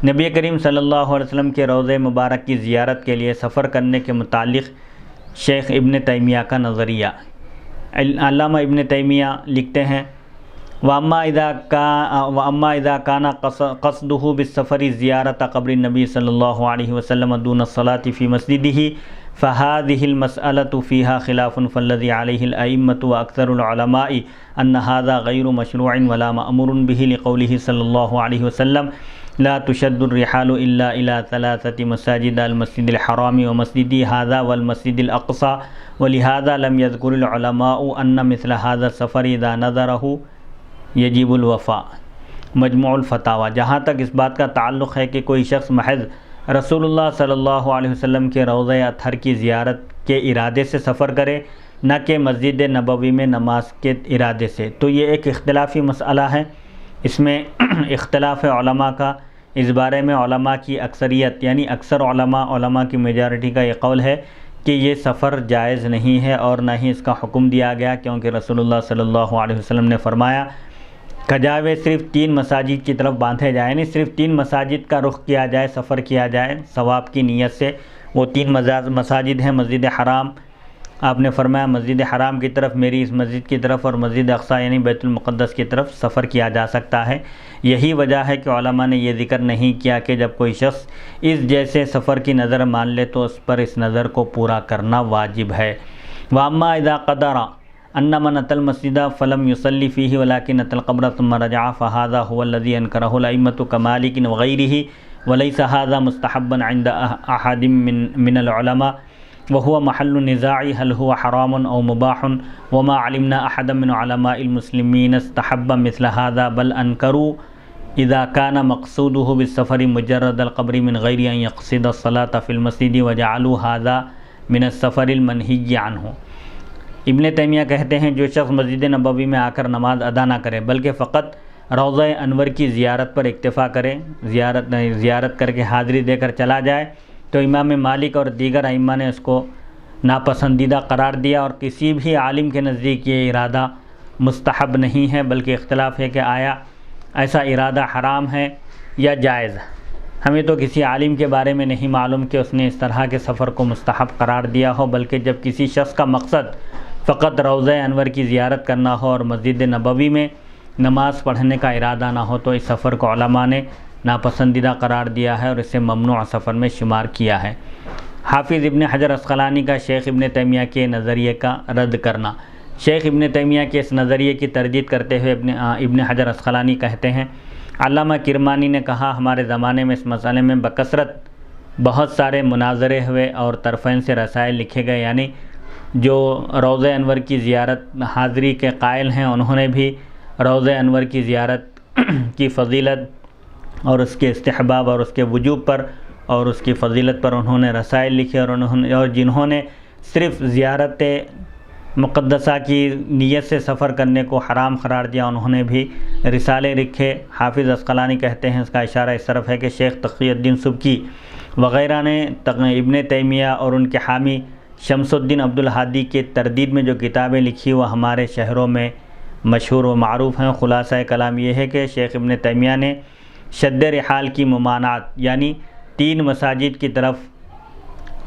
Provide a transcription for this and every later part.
نبی کریم صلی اللہ علیہ وسلم کے روضہ مبارک کی زیارت کے لیے سفر کرنے کے متعلق شیخ ابن تیمیہ کا نظریہ۔ علامہ ابن تیمیہ لکھتے ہیں وَأَمَّا إِذَا كَانَ قَصْدُهُ بِالسَّفَرِ زِيَارَةَ قَبْرِ النَّبِيِّ صلی اللہ علیہ وسلم دون الصلاة فی مسجدہ فهذه المسألة فيها خلاف فالذي عليه الأئمة وأكثر العلماء أن هذا غير مشروع ولا مأمور به لقوله صلی اللہ علیہ وسلم لا تشد الرحال إلا إلى 3 مساجد المسجد الحرام ومسجدي هذا والمسجد الأقصى ولهذا لم يذكر العلماء أن مثل هذا السفر إذا نظره يجب الوفاء۔ مجموع الفتاوی۔ جہاں تک اس بات کا تعلق ہے کہ کوئی شخص محض رسول اللہ صلی اللہ علیہ وسلم کے روضہ اطہر کی زیارت کے ارادے سے سفر کرے نہ کہ مسجد نبوی میں نماز کے ارادے سے، تو یہ ایک اختلافی مسئلہ ہے۔ اس میں اختلاف علماء کا، اس بارے میں علماء کی اکثریت یعنی اکثر علماء کی میجارٹی کا یہ قول ہے کہ یہ سفر جائز نہیں ہے اور نہ ہی اس کا حکم دیا گیا، کیونکہ رسول اللہ صلی اللہ علیہ وسلم نے فرمایا کجاوے صرف 3 مساجد کی طرف باندھے جائیں، یعنی صرف 3 مساجد کا رخ کیا جائے، سفر کیا جائے ثواب کی نیت سے۔ وہ 3 مساجد ہیں، مسجد حرام، آپ نے فرمایا مسجد حرام کی طرف، میری اس مسجد کی طرف، اور مسجد اقصیٰ یعنی بیت المقدس کی طرف سفر کیا جا سکتا ہے۔ یہی وجہ ہے کہ علماء نے یہ ذکر نہیں کیا کہ جب کوئی شخص اس جیسے سفر کی نظر مان لے تو اس پر اس نظر کو پورا کرنا واجب ہے۔ وَأَمَّا إِذَا قَدَرَ أَنَّ مَنْ أَتَى الْمَسْجِدَ فَلَمْ يُصَلِّ فِيهِ وَلَكِنْ أَتَى الْقَبْرَ ثُمَّ رَجَعَ فَهَذَا هُوَ الَّذِي أَنْكَرَهُ الْأَئِمَّةُ كَمَالِكٍ وَغَيْرِهِ وَلَيْسَ هَذَا مُسْتَحَبًّا عِنْدَ أَحَدٍ مِّنَ الْعُلَمَاءِ وهو محل النزاع هل هو حرام أو مباح وما علمنا أحدا من علماء المسلمين استحب مثل هذا بل أنكروا إذا كان مقصوده بالسفر مجرد القبر من غير أن يقصد الصلاة في المسجد وجعلوا هذا من السفر المنهي عنه۔ ابن تیمیہ کہتے ہیں جو شخص مسجد نبوی میں آ کر نماز ادا نہ کرے بلکہ فقط روضہ انور کی زیارت پر اکتفا کرے، زیارت کر کے حاضری دے کر چلا جائے، تو امام مالک اور دیگر ائمہ نے اس کو ناپسندیدہ قرار دیا، اور کسی بھی عالم کے نزدیک یہ ارادہ مستحب نہیں ہے، بلکہ اختلاف ہے کہ آیا ایسا ارادہ حرام ہے یا جائز۔ ہمیں تو کسی عالم کے بارے میں نہیں معلوم کہ اس نے اس طرح کے سفر کو مستحب قرار دیا ہو، بلکہ جب کسی شخص کا مقصد فقط روضہ انور کی زیارت کرنا ہو اور مسجد نبوی میں نماز پڑھنے کا ارادہ نہ ہو تو اس سفر کو علماء نے ناپسندیدہ قرار دیا ہے اور اسے ممنوع سفر میں شمار کیا ہے۔ حافظ ابن حجر عسقلانی کا شیخ ابن تیمیہ کے نظریے کا رد کرنا۔ شیخ ابن تیمیہ کے اس نظریے کی تردید کرتے ہوئے ابن حجر عسقلانی کہتے ہیں علامہ کرمانی نے کہا ہمارے زمانے میں اس مسئلے میں بکثرت بہت سارے مناظرے ہوئے اور طرفین سے رسائل لکھے گئے، یعنی جو روضہ انور کی زیارت حاضری کے قائل ہیں انہوں نے بھی روضہ انور کی زیارت کی فضیلت اور اس کے استحباب اور اس کے وجوب پر اور اس کی فضیلت پر انہوں نے رسائل لکھے، اور جنہوں نے صرف زیارت مقدسہ کی نیت سے سفر کرنے کو حرام قرار دیا انہوں نے بھی رسالے لکھے۔ حافظ عسقلانی کہتے ہیں اس کا اشارہ اس طرف ہے کہ شیخ تقی الدین سبکی وغیرہ نے ابن تیمیہ اور ان کے حامی شمس الدین عبد الہادی کے تردید میں جو کتابیں لکھی وہ ہمارے شہروں میں مشہور و معروف ہیں۔ خلاصہ کلام یہ ہے کہ شیخ ابن تیمیہ نے شد رحال کی ممانعت یعنی 3 مساجد کی طرف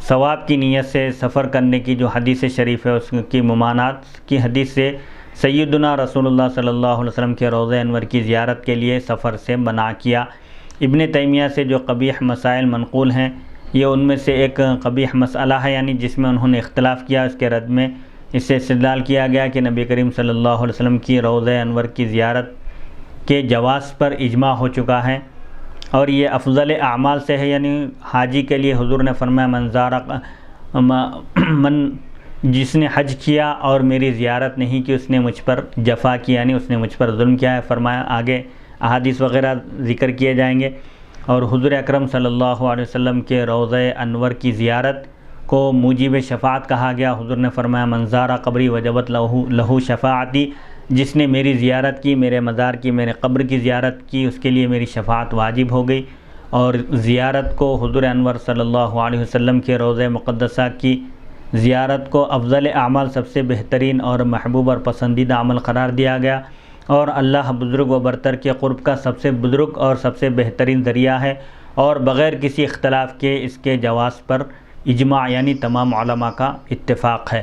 ثواب کی نیت سے سفر کرنے کی جو حدیث شریف ہے اس کی ممانعت کی حدیث سے سیدنا رسول اللہ صلی اللہ علیہ وسلم کے روضہ انور کی زیارت کے لیے سفر سے منع کیا۔ ابن تیمیہ سے جو قبیح مسائل منقول ہیں یہ ان میں سے ایک قبیح مسئلہ ہے، یعنی جس میں انہوں نے اختلاف کیا، اس کے رد میں اس سے استدلال کیا گیا کہ نبی کریم صلی اللہ علیہ وسلم کی روضہ انور کی زیارت کے جواز پر اجماع ہو چکا ہے اور یہ افضل اعمال سے ہے، یعنی حاجی کے لیے حضور نے فرمایا جس نے حج کیا اور میری زیارت نہیں کی اس نے مجھ پر جفا کی، یعنی اس نے مجھ پر ظلم کیا ہے۔ فرمایا آگے احادیث وغیرہ ذکر کیے جائیں گے، اور حضور اکرم صلی اللہ علیہ وسلم کے روضہ انور کی زیارت کو موجب شفاعت کہا گیا۔ حضور نے فرمایا من زار قبری وجبت لہو شفاعتی، جس نے میری زیارت کی، میرے مزار کی، میرے قبر کی زیارت کی، اس کے لیے میری شفاعت واجب ہو گئی۔ اور زیارت کو حضور انور صلی اللہ علیہ وسلم کے روضہ مقدسہ کی زیارت کو افضل اعمال سب سے بہترین اور محبوب اور پسندیدہ عمل قرار دیا گیا، اور اللہ بزرگ و برتر کے قرب کا سب سے بزرگ اور سب سے بہترین ذریعہ ہے، اور بغیر کسی اختلاف کے اس کے جواز پر اجماع یعنی تمام علماء کا اتفاق ہے۔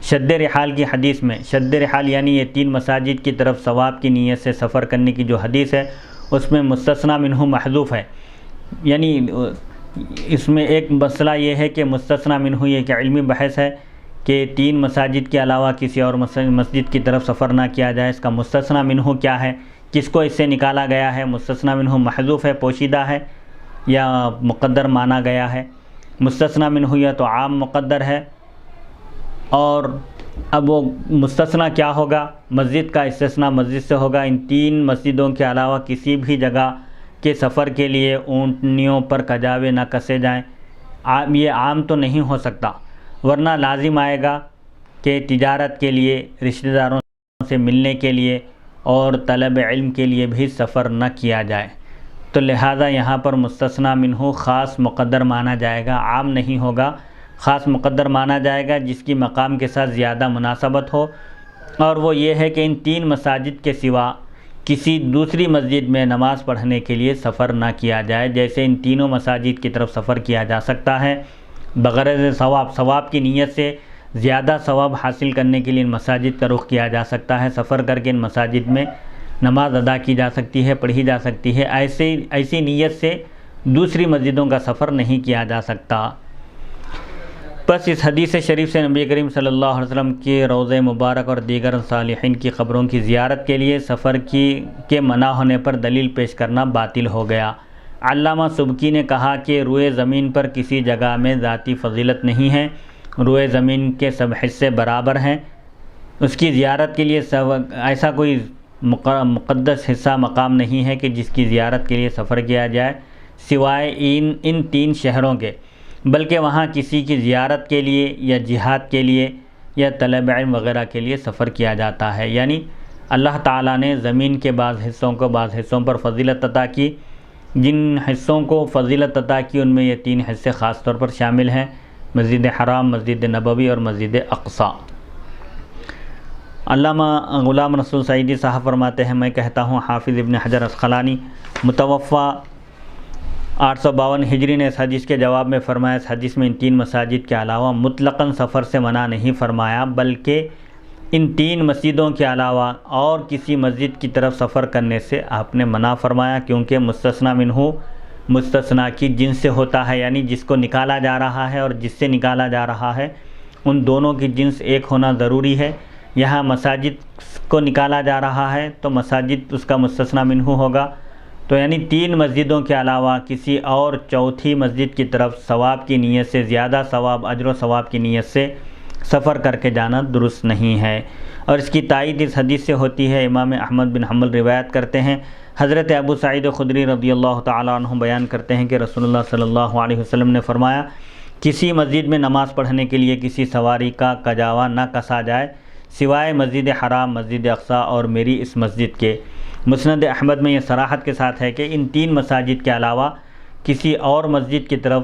شد رحال کی حدیث میں، شد رحال یعنی یہ 3 مساجد کی طرف ثواب کی نیت سے سفر کرنے کی جو حدیث ہے اس میں مستثنی منہ محذوف ہے، یعنی اس میں ایک مسئلہ یہ ہے کہ مستثنی منہ یہ کہ علمی بحث ہے کہ 3 مساجد کے علاوہ کسی اور مسجد کی طرف سفر نہ کیا جائے، اس کا مستثنی منہ کیا ہے، کس کو اس سے نکالا گیا ہے، مستثنی منہ محذوف ہے، پوشیدہ ہے یا مقدر مانا گیا ہے۔ مستثنی منہ یا تو عام مقدر ہے، اور اب وہ مستثنی کیا ہوگا، مسجد کا استثناء مسجد سے ہوگا۔ ان 3 مسجدوں کے علاوہ کسی بھی جگہ کے سفر کے لیے اونٹنیوں پر کجاوے نہ کسے جائیں، یہ عام تو نہیں ہو سکتا، ورنہ لازم آئے گا کہ تجارت کے لیے، رشتہ داروں سے ملنے کے لیے اور طلب علم کے لیے بھی سفر نہ کیا جائے، تو لہذا یہاں پر مستثنی منہ خاص مقدر مانا جائے گا، عام نہیں ہوگا، خاص مقدر مانا جائے گا جس کی مقام کے ساتھ زیادہ مناسبت ہو، اور وہ یہ ہے کہ ان 3 مساجد کے سوا کسی دوسری مسجد میں نماز پڑھنے کے لیے سفر نہ کیا جائے، جیسے ان تینوں مساجد کی طرف سفر کیا جا سکتا ہے بغرض ثواب کی نیت سے زیادہ ثواب حاصل کرنے کے لیے ان مساجد کا رخ کیا جا سکتا ہے، سفر کر کے ان مساجد میں نماز ادا کی جا سکتی ہے، پڑھی جا سکتی ہے، ایسی نیت سے دوسری مسجدوں کا سفر نہیں کیا جا سکتا۔ بس اس حدیث شریف سے نبی کریم صلی اللہ علیہ وسلم کے روضہ مبارک اور دیگر صالحین کی قبروں کی زیارت کے لیے سفر کے منع ہونے پر دلیل پیش کرنا باطل ہو گیا۔ علامہ سبکی نے کہا کہ روئے زمین پر کسی جگہ میں ذاتی فضیلت نہیں ہے، روئے زمین کے سب حصے برابر ہیں، اس کی زیارت کے لیے ایسا کوئی مقدس حصہ مقام نہیں ہے کہ جس کی زیارت کے لیے سفر کیا جائے سوائے ان 3 شہروں کے، بلکہ وہاں کسی کی زیارت کے لیے یا جہاد کے لیے یا طلب علم وغیرہ کے لیے سفر کیا جاتا ہے۔ یعنی اللہ تعالیٰ نے زمین کے بعض حصوں کو بعض حصوں پر فضیلت عطا کی، جن حصوں کو فضیلت عطا کی ان میں یہ 3 حصے خاص طور پر شامل ہیں، مسجد حرام، مسجد نبوی اور مسجد اقصی۔ علامہ غلام رسول سعیدی صاحب فرماتے ہیں، میں کہتا ہوں حافظ ابن حجر اسقلانی متوفی 852 ہجری نے اس حدیث کے جواب میں فرمایا، اس حدیث میں ان 3 مساجد کے علاوہ مطلقاً سفر سے منع نہیں فرمایا، بلکہ ان 3 مسجدوں کے علاوہ اور کسی مسجد کی طرف سفر کرنے سے آپ نے منع فرمایا، کیونکہ مستثنی منہ مستثنی کی جنس سے ہوتا ہے، یعنی جس کو نکالا جا رہا ہے اور جس سے نکالا جا رہا ہے ان دونوں کی جنس ایک ہونا ضروری ہے۔ یہاں مساجد کو نکالا جا رہا ہے تو مساجد اس کا مستثنی منہ ہوگا، تو یعنی 3 مسجدوں کے علاوہ کسی اور چوتھی مسجد کی طرف ثواب کی نیت سے زیادہ ثواب، اجر و ثواب کی نیت سے سفر کر کے جانا درست نہیں ہے، اور اس کی تائید اس حدیث سے ہوتی ہے۔ امام احمد بن حنبل روایت کرتے ہیں، حضرت ابو سعید خدری رضی اللہ تعالیٰ عنہ بیان کرتے ہیں کہ رسول اللہ صلی اللہ علیہ وسلم نے فرمایا، کسی مسجد میں نماز پڑھنے کے لیے کسی سواری کا کجاوا نہ کسا جائے سوائے مسجد حرام، مسجد اقصی اور میری اس مسجد کے۔ مسند احمد میں یہ صراحت کے ساتھ ہے کہ ان 3 مساجد کے علاوہ کسی اور مسجد کی طرف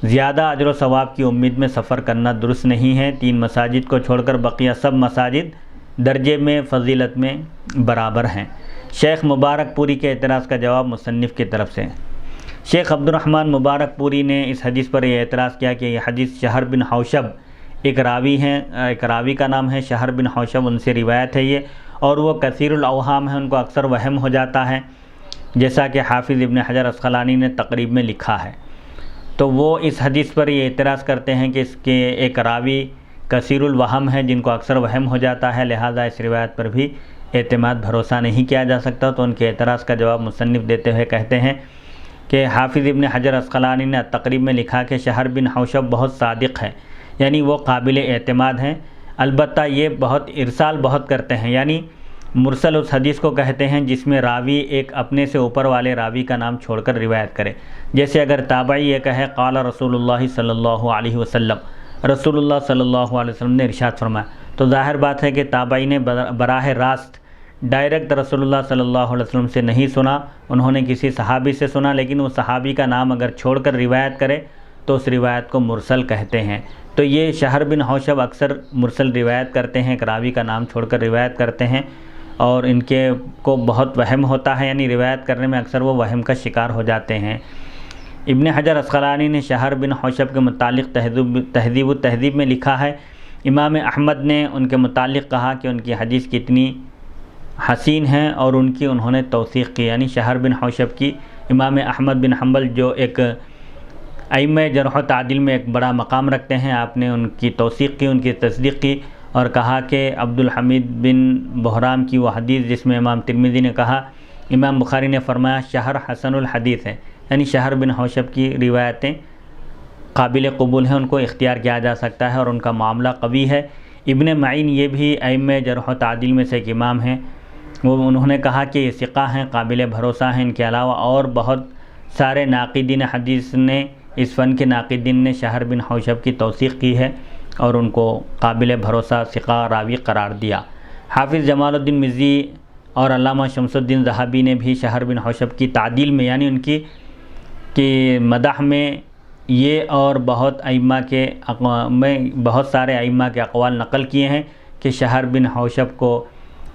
زیادہ اجر و ثواب کی امید میں سفر کرنا درست نہیں ہے۔ 3 مساجد کو چھوڑ کر بقیہ سب مساجد درجے میں فضیلت میں برابر ہیں۔ شیخ مبارک پوری کے اعتراض کا جواب مصنف کی طرف سے۔ شیخ عبد الرحمن مبارک پوری نے اس حدیث پر یہ اعتراض کیا کہ یہ حدیث شہر بن حوشب ایک راوی کا نام ہے شہر بن حوشب، ان سے روایت ہے یہ، اور وہ کثیر الاوہام ہیں، ان کو اکثر وہم ہو جاتا ہے، جیسا کہ حافظ ابن حجر اسقلانی نے تقریب میں لکھا ہے۔ تو وہ اس حدیث پر یہ اعتراض کرتے ہیں کہ اس کے ایک راوی کثیر الوہم ہے جن کو اکثر وہم ہو جاتا ہے، لہذا اس روایت پر بھی اعتماد بھروسہ نہیں کیا جا سکتا۔ تو ان کے اعتراض کا جواب مصنف دیتے ہوئے کہتے ہیں کہ حافظ ابن حجر اسقلانی نے تقریب میں لکھا کہ شہر بن حوشب بہت صادق ہے، یعنی وہ قابل اعتماد ہیں، البتہ یہ ارسال بہت کرتے ہیں، یعنی مرسل اس حدیث کو کہتے ہیں جس میں راوی ایک اپنے سے اوپر والے راوی کا نام چھوڑ کر روایت کرے، جیسے اگر تابعی یہ کہے قال رسول اللہ صلی اللہ علیہ وسلم، رسول اللہ صلی اللہ علیہ وسلم نے ارشاد فرمایا، تو ظاہر بات ہے کہ تابعی نے براہ راست ڈائریکٹ رسول اللہ صلی اللہ علیہ وسلم سے نہیں سنا، انہوں نے کسی صحابی سے سنا، لیکن وہ صحابی کا نام اگر چھوڑ کر روایت کرے تو اس روایت کو مرسل کہتے ہیں۔ تو یہ شہر بن حوشب اکثر مرسل روایت کرتے ہیں، ایک راوی کا نام چھوڑ کر روایت کرتے ہیں، اور ان کو بہت وہم ہوتا ہے، یعنی روایت کرنے میں اکثر وہ وہم کا شکار ہو جاتے ہیں۔ ابن حجر عسقلانی نے شہر بن حوشب کے متعلق تہذیب التہذیب میں لکھا ہے، امام احمد نے ان کے متعلق کہا کہ ان کی حدیث کتنی حسین ہیں اور ان کی انہوں نے توثیق کی، یعنی شہر بن حوشب کی امام احمد بن حنبل جو ایک ائمہ جرح و تعدیل میں ایک بڑا مقام رکھتے ہیں، آپ نے ان کی توثیق کی، ان کی تصدیق کی اور کہا کہ عبد الحمید بن بحرام کی وہ حدیث جس میں امام ترمذی نے کہا امام بخاری نے فرمایا شہر حسن الحدیث ہے، یعنی شہر بن حوشب کی روایتیں قابل قبول ہیں، ان کو اختیار کیا جا سکتا ہے اور ان کا معاملہ قوی ہے۔ ابن معین یہ بھی ائمہ جرح و تعدیل میں سے ایک امام ہیں، انہوں نے کہا کہ یہ ثقہ ہیں، قابل بھروسہ ہیں۔ ان کے علاوہ اور بہت سارے ناقدین حدیث نے، اس فن کے ناقدین نے شہر بن حوشب کی توثیق کی ہے اور ان کو قابل بھروسہ ثقہ راوی قرار دیا۔ حافظ جمال الدین مزی اور علامہ شمس الدین ذہبی نے بھی شہر بن حوشب کی تعدیل میں، یعنی ان کی مدح میں یہ اور بہت سارے ائمہ کے اقوال نقل کیے ہیں کہ شہر بن حوشب کو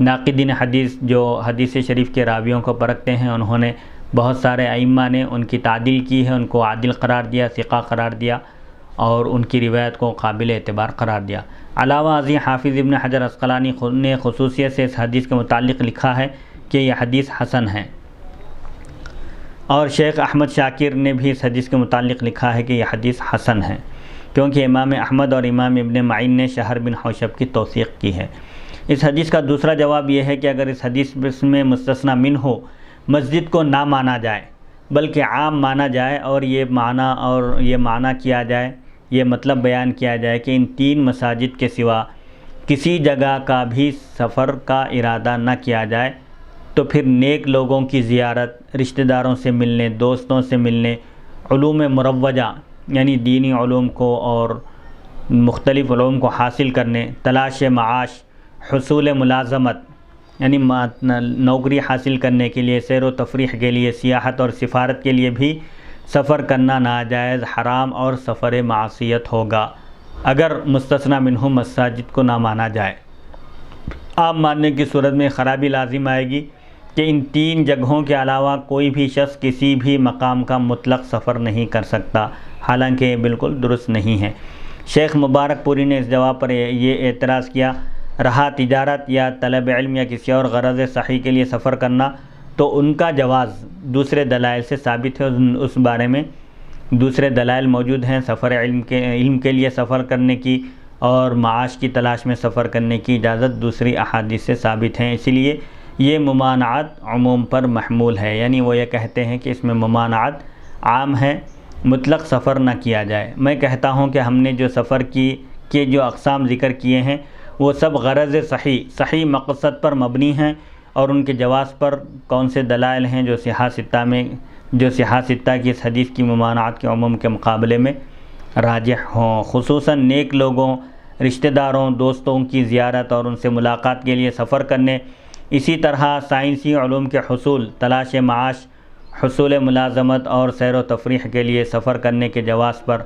ناقدین حدیث جو حدیث شریف کے راویوں کو پرکھتے ہیں، انہوں نے بہت سارے ائمہ نے ان کی تعدیل کی ہے، ان کو عادل قرار دیا، ثقہ قرار دیا اور ان کی روایت کو قابل اعتبار قرار دیا۔ علاوہ ازیں حافظ ابن حجر عسقلانی نے خصوصیت سے اس حدیث کے متعلق لکھا ہے کہ یہ حدیث حسن ہے، اور شیخ احمد شاکر نے بھی اس حدیث کے متعلق لکھا ہے کہ یہ حدیث حسن ہے، کیونکہ امام احمد اور امام ابن معین نے شہر بن حوشب کی توثیق کی ہے۔ اس حدیث کا دوسرا جواب یہ ہے کہ اگر اس حدیث میں مستثنی من ہو، مسجد کو نہ مانا جائے بلکہ عام مانا جائے اور یہ معنی کیا جائے، یہ مطلب بیان کیا جائے کہ ان 3 مساجد کے سوا کسی جگہ کا بھی سفر کا ارادہ نہ کیا جائے، تو پھر نیک لوگوں کی زیارت، رشتہ داروں سے ملنے، دوستوں سے ملنے، علوم مروجہ یعنی دینی علوم کو اور مختلف علوم کو حاصل کرنے، تلاش معاش، حصول ملازمت یعنی نوکری حاصل کرنے کے لیے، سیر و تفریح کے لیے، سیاحت اور سفارت کے لیے بھی سفر کرنا ناجائز، حرام اور سفر معصیت ہوگا اگر مستثنی منہ مساجد کو نہ مانا جائے۔ عام ماننے کی صورت میں خرابی لازم آئے گی کہ ان 3 جگہوں کے علاوہ کوئی بھی شخص کسی بھی مقام کا مطلق سفر نہیں کر سکتا، حالانکہ یہ بالکل درست نہیں ہے۔ شیخ مبارک پوری نے اس جواب پر یہ اعتراض کیا، رہا تجارت یا طلب علم یا کسی اور غرض صحیح کے لیے سفر کرنا، تو ان کا جواز دوسرے دلائل سے ثابت ہے، اس بارے میں دوسرے دلائل موجود ہیں۔ سفر علم کے لیے سفر کرنے کی اور معاش کی تلاش میں سفر کرنے کی اجازت دوسری احادیث سے ثابت ہیں، اسی لیے یہ ممانعت عموم پر محمول ہے، یعنی وہ یہ کہتے ہیں کہ اس میں ممانعت عام ہے، مطلق سفر نہ کیا جائے۔ میں کہتا ہوں کہ ہم نے جو سفر کے جو اقسام ذکر کیے ہیں وہ سب غرض صحیح مقصد پر مبنی ہیں، اور ان کے جواز پر کون سے دلائل ہیں جو صحاح ستہ کی اس حدیث کی ممانعت کے عموم کے مقابلے میں راجح ہوں، خصوصاً نیک لوگوں، رشتہ داروں، دوستوں کی زیارت اور ان سے ملاقات کے لیے سفر کرنے، اسی طرح سائنسی علوم کے حصول، تلاش معاش، حصول ملازمت اور سیر و تفریح کے لیے سفر کرنے کے جواز پر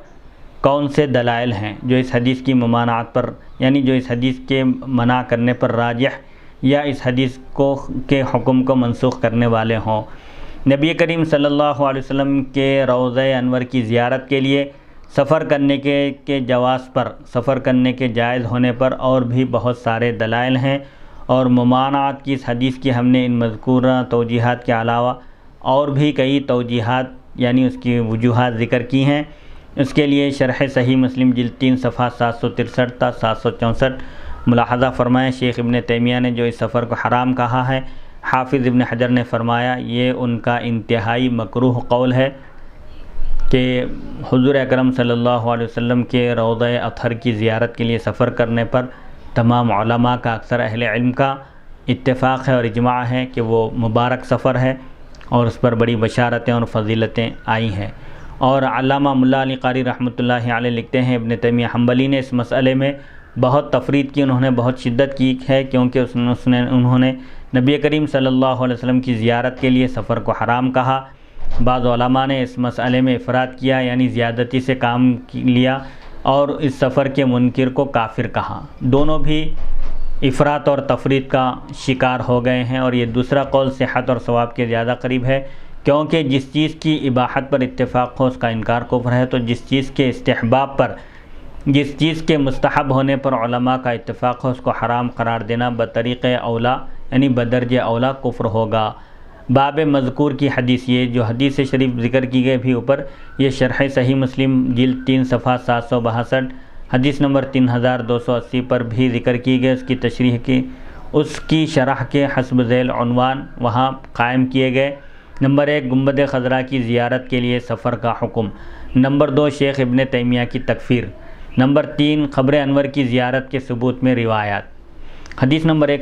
کون سے دلائل ہیں جو اس حدیث کی ممانعت پر، یعنی جو اس حدیث کے منع کرنے پر راجح یا اس حدیث کے حکم کو منسوخ کرنے والے ہوں۔ نبی کریم صلی اللہ علیہ وسلم کے روضہ انور کی زیارت کے لیے سفر کرنے کے جواز پر، سفر کرنے کے جائز ہونے پر اور بھی بہت سارے دلائل ہیں، اور ممانعت کی اس حدیث کی ہم نے ان مذکورہ توجیحات کے علاوہ اور بھی کئی توجیحات یعنی اس کی وجوہات ذکر کی ہیں۔ اس کے لیے شرح صحیح مسلم جلد 3 صفحہ 763 تا 764 ملاحظہ فرمائیں۔ شیخ ابن تیمیہ نے جو اس سفر کو حرام کہا ہے، حافظ ابن حجر نے فرمایا یہ ان کا انتہائی مکروہ قول ہے کہ حضور اکرم صلی اللہ علیہ وسلم کے روضہ اطہر کی زیارت کے لیے سفر کرنے پر تمام علماء کا، اکثر اہل علم کا اتفاق ہے اور اجماع ہے کہ وہ مبارک سفر ہے اور اس پر بڑی بشارتیں اور فضیلتیں آئی ہیں۔ اور علامہ ملا علی قاری رحمۃ اللہ علیہ لکھتے ہیں ابن تیمیہ حنبلی نے اس مسئلے میں بہت تفرید کی، انہوں نے بہت شدت کی ہے، کیونکہ انہوں نے نبی کریم صلی اللہ علیہ وسلم کی زیارت کے لیے سفر کو حرام کہا۔ بعض علماء نے اس مسئلے میں افراد کیا، یعنی زیادتی سے کام لیا، اور اس سفر کے منکر کو کافر کہا۔ دونوں بھی افراط اور تفرید کا شکار ہو گئے ہیں، اور یہ دوسرا قول صحت اور ثواب کے زیادہ قریب ہے، کیونکہ جس چیز کی اباحت پر اتفاق ہو اس کا انکار کفر ہے، تو جس چیز کے استحباب پر، جس چیز کے مستحب ہونے پر علماء کا اتفاق ہو اس کو حرام قرار دینا بطریق اولا یعنی بدرجہ اولا کفر ہوگا۔ باب مذکور کی حدیث، یہ جو حدیث شریف ذکر کی گئی بھی اوپر، یہ شرح صحیح مسلم جلد 3 صفحہ 762 حدیث نمبر 3280 پر بھی ذکر کی گئی، اس کی تشریح کی، اس کی شرح کے حسب ذیل عنوان وہاں قائم کیے گئے۔ نمبر 1 گنبد خضرا کی زیارت کے لیے سفر کا حکم۔ نمبر 2 شیخ ابن تیمیہ کی تکفیر۔ نمبر 3 قبر انور کی زیارت کے ثبوت میں روایات۔ حدیث نمبر 1